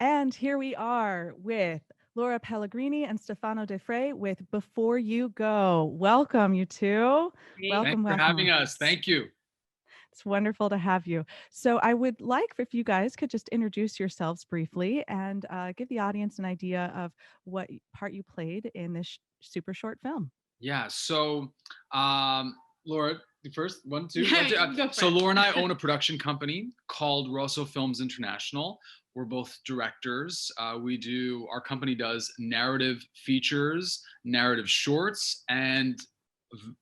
And here we are with Laura Pellegrini and Stefano De Frey with Before You Go. Welcome, you two. Great. Thanks Welcome, for having welcome. us. Thank you. It's wonderful to have you. So, I would like if you guys could just introduce yourselves briefly and give the audience an idea of what part you played in this super short film. Yeah. Laura, the first one, two. Yeah, go for So it. Laura and I own a production company called Rosso Films International. We're both directors. Our company does narrative features, narrative shorts, and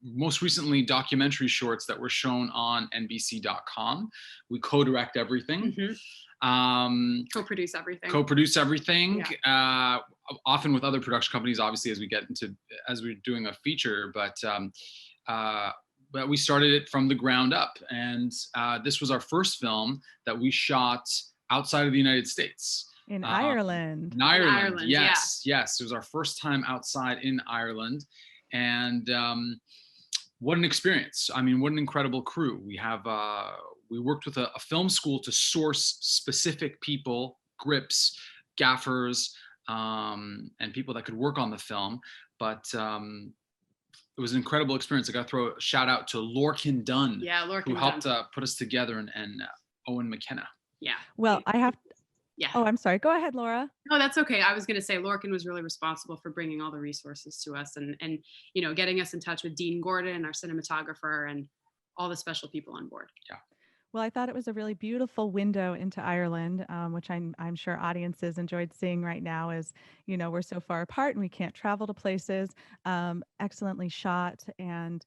most recently documentary shorts that were shown on NBC.com. We co-direct everything. Co-produce everything. Co-produce everything. Yeah. Often with other production companies, obviously, as we're doing a feature, but we started it from the ground up, and this was our first film that we shot outside of the United States. In Ireland. In Ireland, Ireland, yes. It was our first time outside in Ireland, and what an experience! I mean, what an incredible crew. We worked with a film school to source specific people, grips, gaffers, and people that could work on the film. But it was an incredible experience. I got to throw a shout out to Lorcan Dunn, who helped put us together, and Owen McKenna. Yeah. Well, I have. Yeah. Oh, I'm sorry. Go ahead, Laura. No, that's okay. I was going to say Lorcan was really responsible for bringing all the resources to us and getting us in touch with Dean Gordon, our cinematographer, and all the special people on board. Yeah. Well, I thought it was a really beautiful window into Ireland, which I'm sure audiences enjoyed seeing right now as, we're so far apart and we can't travel to places. Excellently shot, and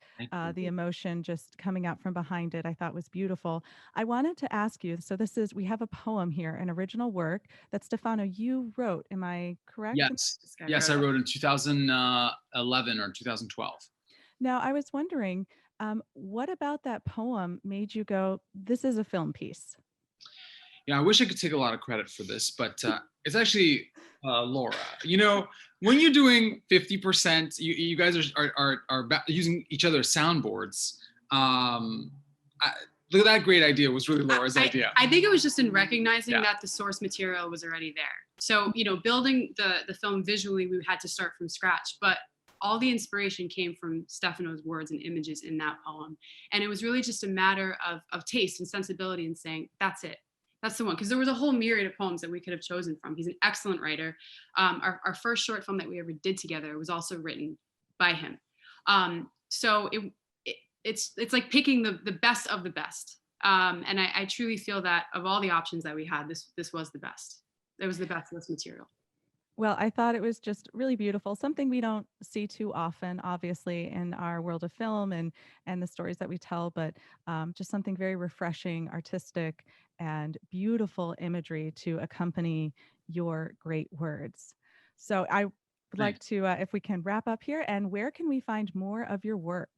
the emotion just coming out from behind it, I thought was beautiful. I wanted to ask you, so we have a poem here, an original work that Stefano, you wrote. Am I correct? Yes, I wrote in 2011 or 2012. Now, I was wondering, what about that poem made you go, this is a film piece? Yeah, I wish I could take a lot of credit for this, but it's actually Laura. When you're doing 50%, you guys are using each other's soundboards. Look at that great idea. Was really Laura's idea. I think it was just in recognizing that the source material was already there. So, building the film visually, we had to start from scratch, but all the inspiration came from Stefano's words and images in that poem. And it was really just a matter of taste and sensibility and saying, that's it. That's the one. Because there was a whole myriad of poems that we could have chosen from. He's an excellent writer. Our first short film that we ever did together was also written by him. So it's like picking the best of the best. And I truly feel that of all the options that we had, this was the best. It was the best of this material. Well, I thought it was just really beautiful, something we don't see too often, obviously, in our world of film and the stories that we tell, but just something very refreshing, artistic, and beautiful imagery to accompany your great words. So I would like to, if we can wrap up here, and where can we find more of your work?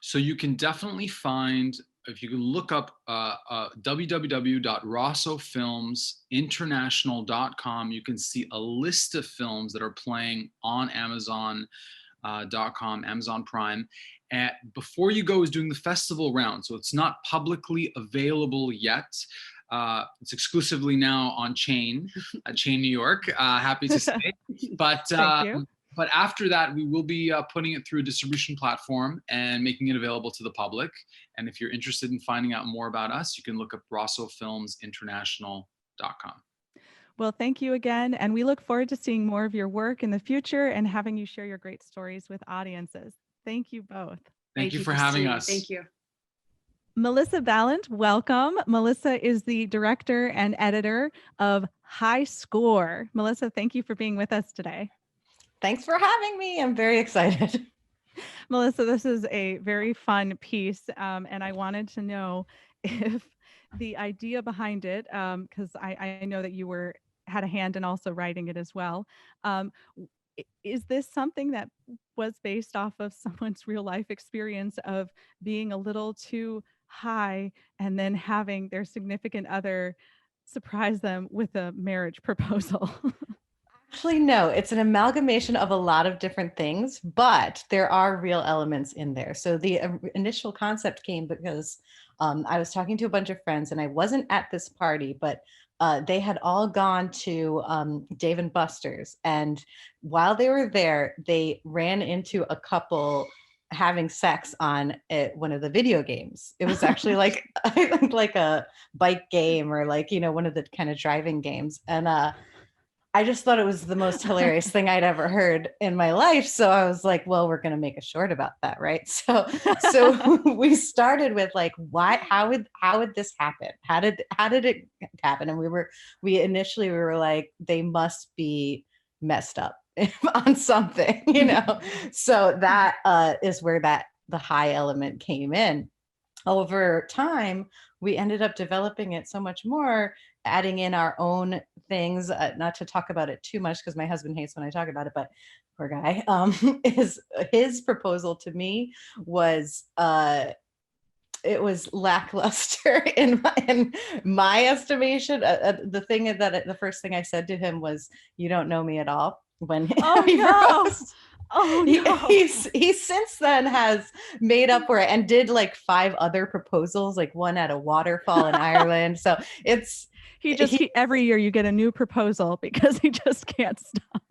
So you can definitely find, if you can look up www.rossofilmsinternational.com, you can see a list of films that are playing on Amazon.com, Amazon Prime. Before You Go is doing the festival round, so it's not publicly available yet. It's exclusively now on Chain New York. Happy to say, but. Thank you. But after that, we will be putting it through a distribution platform and making it available to the public. And if you're interested in finding out more about us, you can look up rossofilmsinternational.com. Well, thank you again. And we look forward to seeing more of your work in the future and having you share your great stories with audiences. Thank you both. Thank you for having us. Thank you. Melissa Vallant, welcome. Melissa is the director and editor of High Score. Melissa, thank you for being with us today. Thanks for having me. I'm very excited. Melissa, this is a very fun piece, and I wanted to know if the idea behind it, because I know that you had a hand in also writing it as well. Is this something that was based off of someone's real life experience of being a little too high and then having their significant other surprise them with a marriage proposal? Actually, no, it's an amalgamation of a lot of different things, but there are real elements in there. So the initial concept came because I was talking to a bunch of friends and I wasn't at this party, but they had all gone to Dave and Buster's, and while they were there, they ran into a couple having sex on one of the video games. It was actually like I think like a bike game, or like, you know, one of the kind of driving games. And I just thought it was the most hilarious thing I'd ever heard in my life. So I was like, well, we're going to make a short about that, right? So we started with like, why, how would this happen? How did it happen? And we initially were like, they must be messed up on something, you know? So that is where the high element came in. Over time, we ended up developing it so much more, adding in our own things, not to talk about it too much because my husband hates when I talk about it, but poor guy. His proposal to me was it was lackluster in my estimation. The thing that the first thing I said to him was, "You don't know me at all." When he proposed. Oh no. He since then has made up for it and did like 5 other proposals, like one at a waterfall in Ireland. So it's every year you get a new proposal because he just can't stop.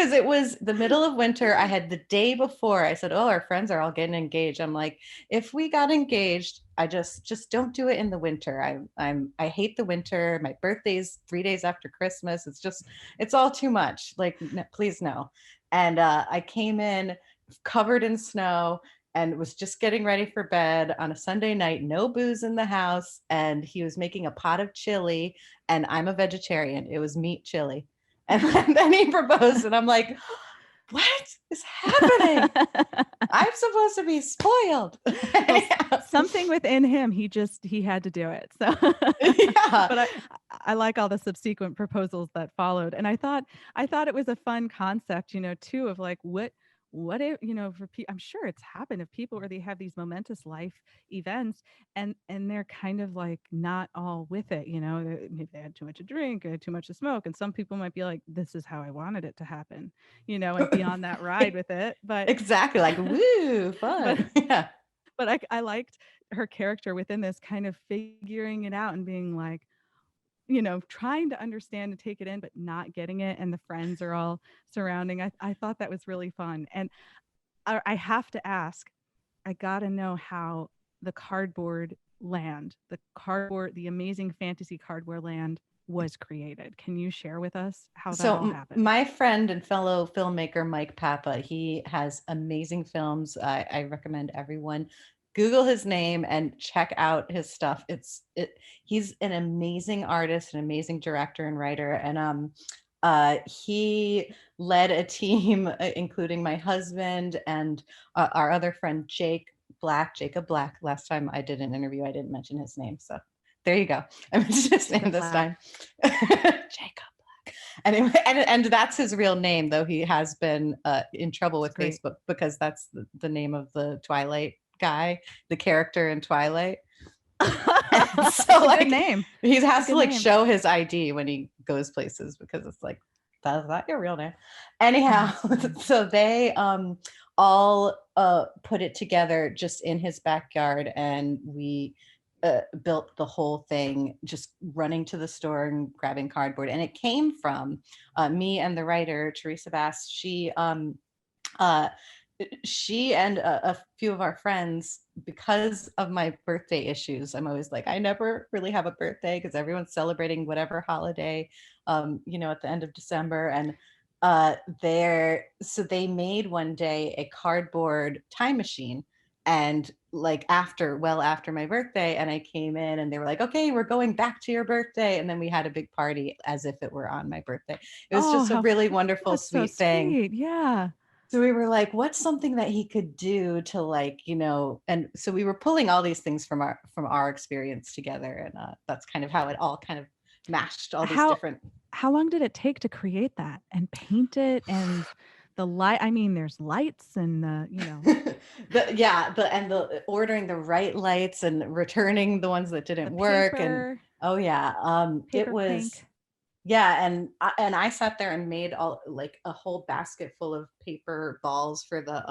because it was the middle of winter. I had the day before, I said, "Oh, our friends are all getting engaged." I'm like, if we got engaged, I just don't do it in the winter. I hate the winter. My birthday's 3 days after Christmas. It's all too much. Like, please no. And I came in covered in snow and was just getting ready for bed on a Sunday night, no booze in the house. And he was making a pot of chili, and I'm a vegetarian. It was meat chili. And then he proposed, and I'm like, what is happening? I'm supposed to be spoiled. Well, something within him, he had to do it. So Yeah. But I like all the subsequent proposals that followed. And I thought it was a fun concept, you know, too, of like what if, you know, I'm sure it's happened if people really have these momentous life events and they're kind of like not all with it, you know, maybe they had too much to drink, too much to smoke. And some people might be like, this is how I wanted it to happen, you know, and be on that ride with it. But exactly, like, woo, but fun. Yeah. but I liked her character within this, kind of figuring it out and being like, you know, trying to understand and take it in, but not getting it. And the friends are all surrounding. I thought that was really fun. And I have to ask, I got to know how the cardboard land, the amazing fantasy cardboard land was created. Can you share with us how that all happened? My friend and fellow filmmaker, Mike Papa, he has amazing films. I recommend everyone Google his name and check out his stuff. He's an amazing artist, an amazing director and writer. And he led a team, including my husband and our other friend, Jacob Black. Last time I did an interview, I didn't mention his name. So there you go. I mentioned his name this time. Jacob Black. Anyway, and that's his real name, though he has been in trouble with Facebook because that's the name of the Twilight guy, the character in Twilight. So like, good name. He has to like show his ID when he goes places because it's like, that's not your real name. Anyhow, so they all put it together just in his backyard, and we built the whole thing just running to the store and grabbing cardboard. And it came from me and the writer Teresa Bass. She and a few of our friends, because of my birthday issues, I'm always like, I never really have a birthday because everyone's celebrating whatever holiday, you know, at the end of December. And they made one day a cardboard time machine. And like after my birthday, and I came in and they were like, okay, we're going back to your birthday. And then we had a big party as if it were on my birthday. It was just a really wonderful, sweet thing. Yeah. So we were like, what's something that he could do to, like, you know, and so we were pulling all these things from our experience together. And that's kind of how it all kind of mashed all these different. How long did it take to create that and paint it and the light? I mean, there's lights and you know. the ordering the right lights and returning the ones that didn't work. Paper, and it was pink. Yeah, and I sat there and made all like a whole basket full of paper balls for the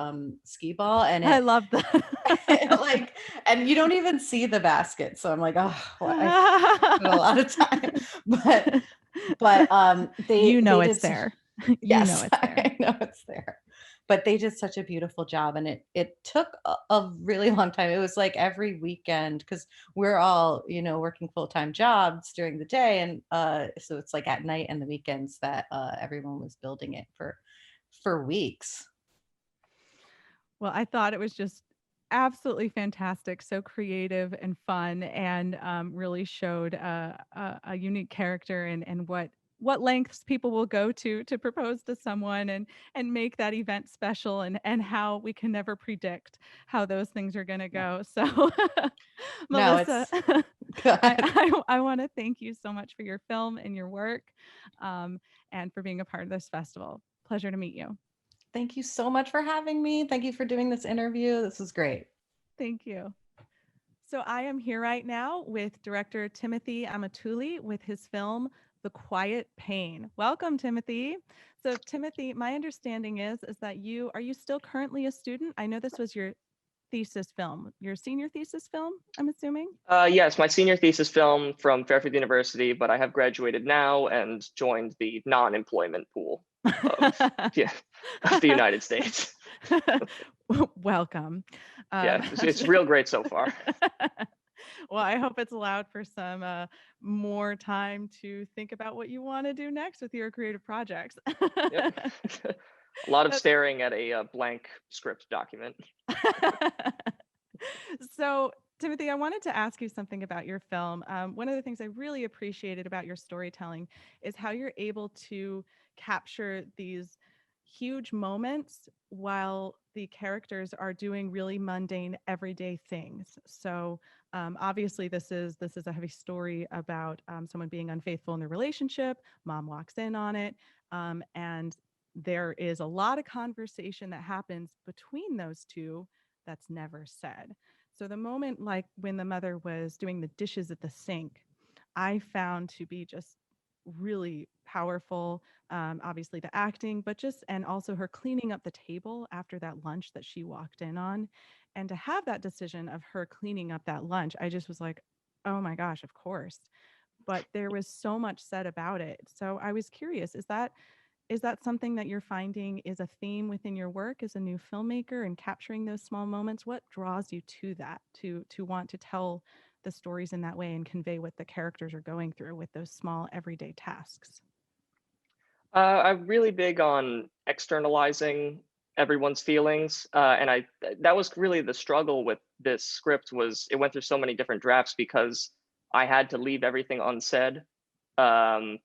skee ball, and I it love that. like, and you don't even see the basket, so I'm like, oh, well, I spent a lot of time, but You know they it's did there. You know yes, it's there. I know it's there, but they did such a beautiful job, and it took a really long time. It was like every weekend, because we're all, you know, working full-time jobs during the day, and so it's like at night and the weekends that everyone was building it for weeks. Well, I thought it was just absolutely fantastic, so creative and fun, and really showed a unique character and what lengths people will go to propose to someone and make that event special and how we can never predict how those things are going to go. So, No, Melissa, it's good. I want to thank you so much for your film and your work, and for being a part of this festival. Pleasure to meet you. Thank you so much for having me. Thank you for doing this interview. This was great. Thank you. So I am here right now with director Timothy Amatuli with his film The Quiet Pain. Welcome, Timothy. So Timothy, my understanding is that you still currently a student? I know this was your thesis film, your senior thesis film, I'm assuming. Yes, my senior thesis film from Fairfield University, but I have graduated now and joined the non-employment pool of, yeah, of the United States. Welcome. Yeah, it's real great so far. Well, I hope it's allowed for some more time to think about what you want to do next with your creative projects. Yep. A lot of staring at a blank script document. So, Timothy, I wanted to ask you something about your film. One of the things I really appreciated about your storytelling is how you're able to capture these huge moments while the characters are doing really mundane, everyday things. So, obviously, this is a heavy story about someone being unfaithful in their relationship. Mom walks in on it, and there is a lot of conversation that happens between those two that's never said. So the moment like when the mother was doing the dishes at the sink, I found to be just really powerful. Obviously the acting, but just and also her cleaning up the table after that lunch that she walked in on. And to have that decision of her cleaning up that lunch, I just was like, oh my gosh, of course. But there was so much said about it. So I was curious, is that something that you're finding is a theme within your work as a new filmmaker and capturing those small moments? What draws you to that, to want to tell the stories in that way and convey what the characters are going through with those small everyday tasks? I'm really big on externalizing everyone's feelings, and that was really the struggle with this script. Was it went through so many different drafts because I had to leave everything unsaid. Um,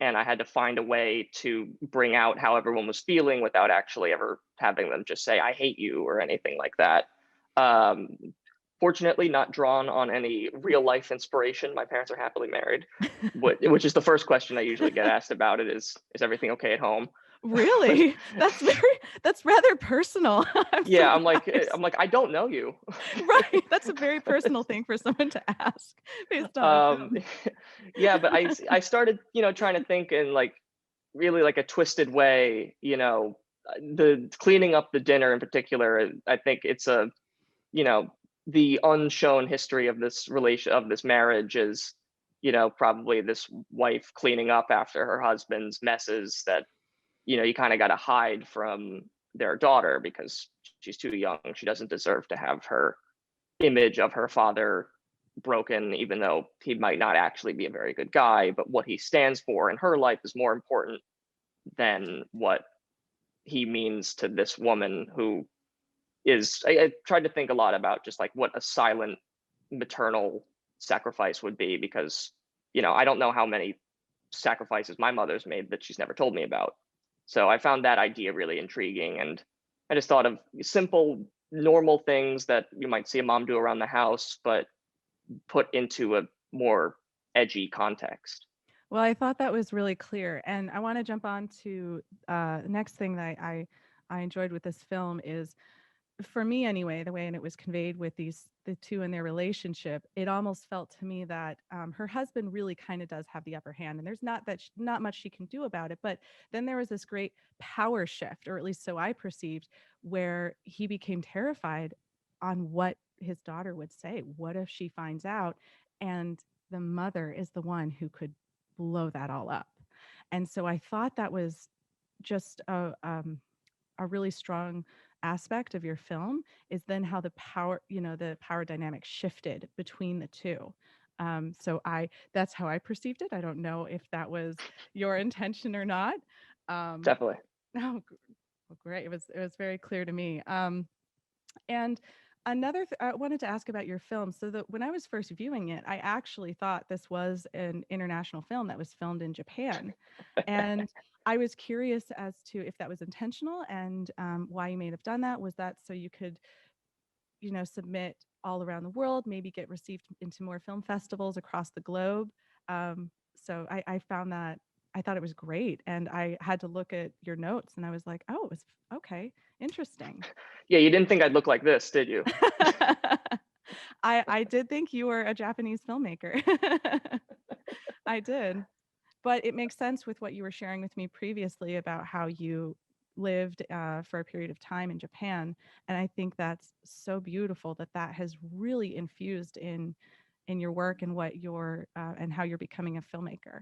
and I had to find a way to bring out how everyone was feeling without actually ever having them just say "I hate you" or anything like that. Um, Fortunately, not drawn on any real life inspiration. My parents are happily married, which is the first question I usually get asked about it is everything okay at home? Really? That's rather personal. I'm Yeah, surprised. I'm like, I don't know you. Right. That's a very personal thing for someone to ask based on a um, film. yeah, but I started, trying to think in like really like a twisted way, the cleaning up the dinner in particular. I think it's you know, the unshown history of this marriage is, probably this wife cleaning up after her husband's messes that, you kind of got to hide from their daughter because she's too young. She doesn't deserve to have her image of her father broken, even though he might not actually be a very good guy. But what he stands for in her life is more important than what he means to this woman who is. I tried to think a lot about just like what a silent maternal sacrifice would be, because I don't know how many sacrifices my mother's made that she's never told me about. So I found that idea really intriguing, and I just thought of simple normal things that you might see a mom do around the house but put into a more edgy context. Well, I thought that was really clear, and I want to jump on to the next thing that I enjoyed with this film is for me anyway, the way and it was conveyed with the two in their relationship, it almost felt to me that her husband really kind of does have the upper hand, and there's not much she can do about it. But then there was this great power shift, or at least so I perceived, where he became terrified on what his daughter would say. What if she finds out? And the mother is the one who could blow that all up. And so I thought that was just a really strong aspect of your film, is then how the power dynamic shifted between the two. So that's how I perceived it. I don't know if that was your intention or not. Um, Definitely. oh, great. It was very clear to me. And I wanted to ask about your film. So that when I was first viewing it, I actually thought this was an international film that was filmed in Japan. And I was curious as to if that was intentional, and why you may have done that. Was that so you could, submit all around the world, maybe get received into more film festivals across the globe? So I found that, I thought it was great. And I had to look at your notes and I was like, oh, it was okay, interesting. Yeah, you didn't think I'd look like this, did you? I did think you were a Japanese filmmaker. I did. But it makes sense with what you were sharing with me previously about how you lived for a period of time in Japan. And I think that's so beautiful that that has really infused in your work and what you're and how you're becoming a filmmaker.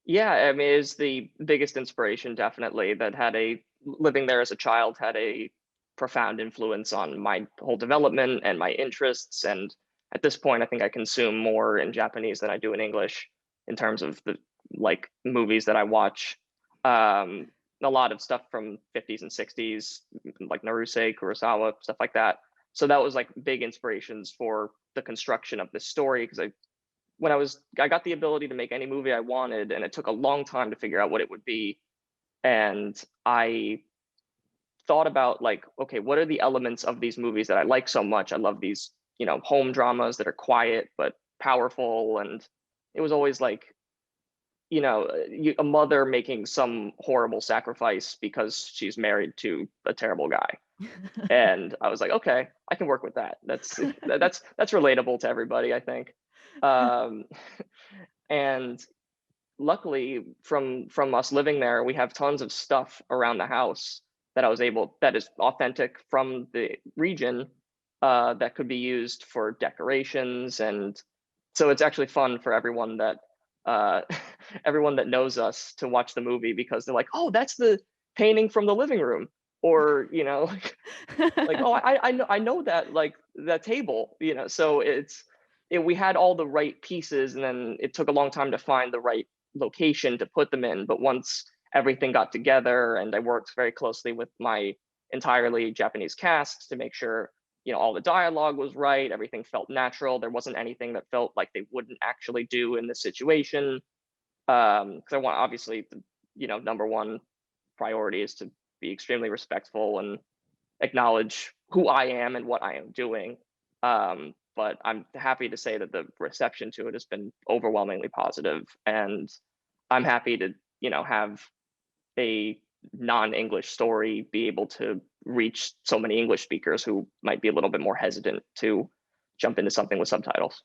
Yeah, I mean, is the biggest inspiration definitely. That had a living there as a child had a profound influence on my whole development and my interests. And at this point, I think I consume more in Japanese than I do in English in terms of the like movies that I watch. Um, a lot of stuff from 50s and 60s, like Naruse, Kurosawa, stuff like that. So that was like big inspirations for the construction of this story, because I got the ability to make any movie I wanted, and it took a long time to figure out what it would be. And I thought about like, okay, what are the elements of these movies that I like so much? I love these, home dramas that are quiet but powerful. And it was always like, a mother making some horrible sacrifice because she's married to a terrible guy. And I was like, okay, I can work with that. That's relatable to everybody, I think. Um, and luckily, from us living there, we have tons of stuff around the house that is authentic from the region, that could be used for decorations. And so it's actually fun for everyone that uh, everyone that knows us to watch the movie, because they're like, oh, that's the painting from the living room. Or like, oh, I know that, like, that table, so we had all the right pieces, and then it took a long time to find the right location to put them in. But once everything got together, and I worked very closely with my entirely Japanese cast to make sure, all the dialogue was right, everything felt natural, there wasn't anything that felt like they wouldn't actually do in this situation. Because I want, obviously, number one priority is to be extremely respectful and acknowledge who I am and what I am doing. But I'm happy to say that the reception to it has been overwhelmingly positive, and I'm happy to, have a non-English story be able to reach so many English speakers who might be a little bit more hesitant to jump into something with subtitles.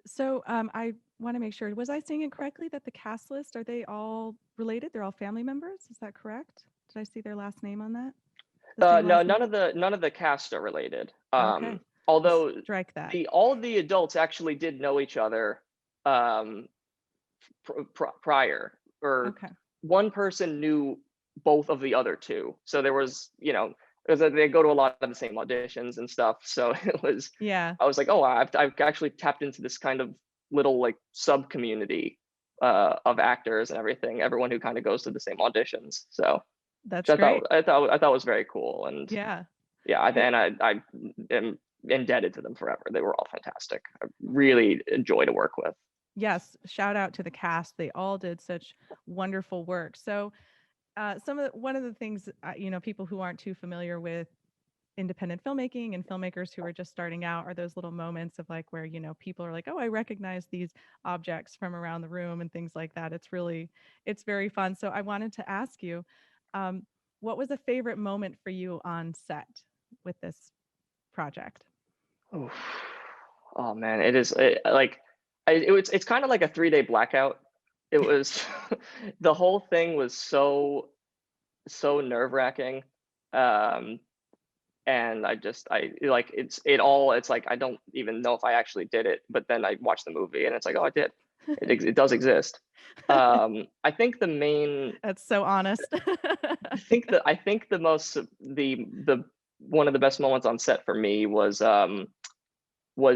So I want to make sure, was I saying it correctly that the cast list, are they all related? They're all family members? Is that correct? Did I see their last name on that? The same No, last name? none of the cast are related. Okay. Although Strike that. all of the adults actually did know each other, prior, or Okay. one person knew both of the other two. So there was, they go to a lot of the same auditions and stuff. So Yeah. I was like, oh, I've actually tapped into this kind of little like sub community of actors and everything. Everyone who kind of goes to the same auditions. So That's which great. I thought was very cool. And Yeah. yeah, I am indebted to them forever. They were all fantastic. I really enjoy to work with. Yes. Shout out to the cast. They all did such wonderful work. So one of the things, people who aren't too familiar with independent filmmaking and filmmakers who are just starting out, are those little moments of like where, people are like, oh, I recognize these objects from around the room and things like that. It's very fun. So I wanted to ask you, what was a favorite moment for you on set? with this project? Oof. Oh man, it is it's kind of like a 3-day blackout. It was the whole thing was so nerve-wracking. Um, and I like it's like I don't even know if I actually did it, but then I watched the movie and it's like, oh, I did. It does exist. I think the main That's so honest. I think the most the one of the best moments on set for me was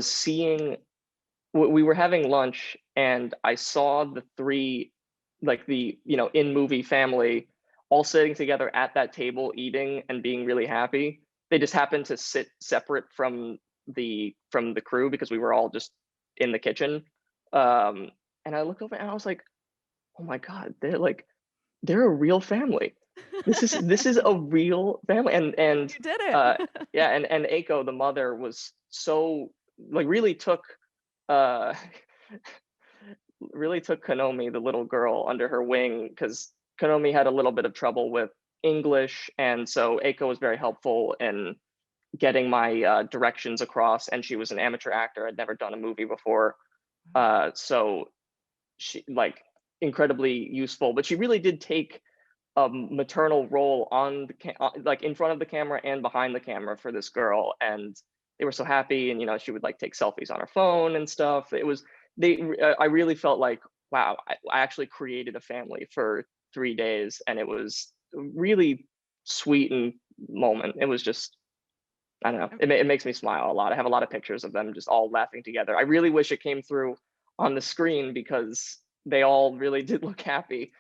seeing we were having lunch and I saw the three, like the, in movie family all sitting together at that table eating and being really happy. They just happened to sit separate from the crew because we were all just in the kitchen. And I looked over and I was like, oh my God, they're a real family. This is a real family. And You did it. yeah, and Aiko, the mother, was so like uh really took Konomi, the little girl, under her wing, because Konomi had a little bit of trouble with English, and so Aiko was very helpful in getting my directions across. And she was an amateur actor; had never done a movie before, so she incredibly useful. But she really did take a maternal role on like in front of the camera and behind the camera for this girl, and they were so happy. And she would like take selfies on her phone and stuff. It was I really felt like, wow, I actually created a family for 3 days, and it was a really sweet and moment. It was just, I don't know, it makes me smile a lot. I have a lot of pictures of them just all laughing together. I really wish it came through on the screen because they all really did look happy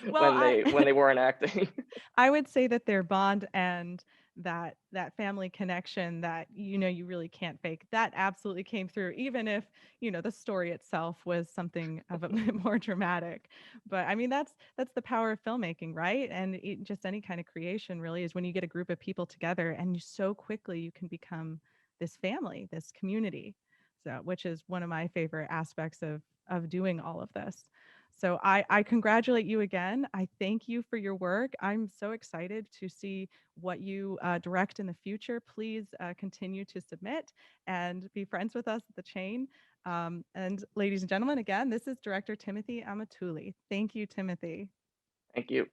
Well, when they weren't acting. I would say that their bond and that family connection that you really can't fake, that absolutely came through, even if the story itself was something of a bit more dramatic. But I mean, that's the power of filmmaking, right? And just any kind of creation really is when you get a group of people together and so quickly you can become this family, this community. So, which is one of my favorite aspects of doing all of this. So I congratulate you again. I thank you for your work. I'm so excited to see what you direct in the future. Please continue to submit and be friends with us at the chain. And ladies and gentlemen, again, this is director Timothy Amatuli. Thank you, Timothy. Thank you.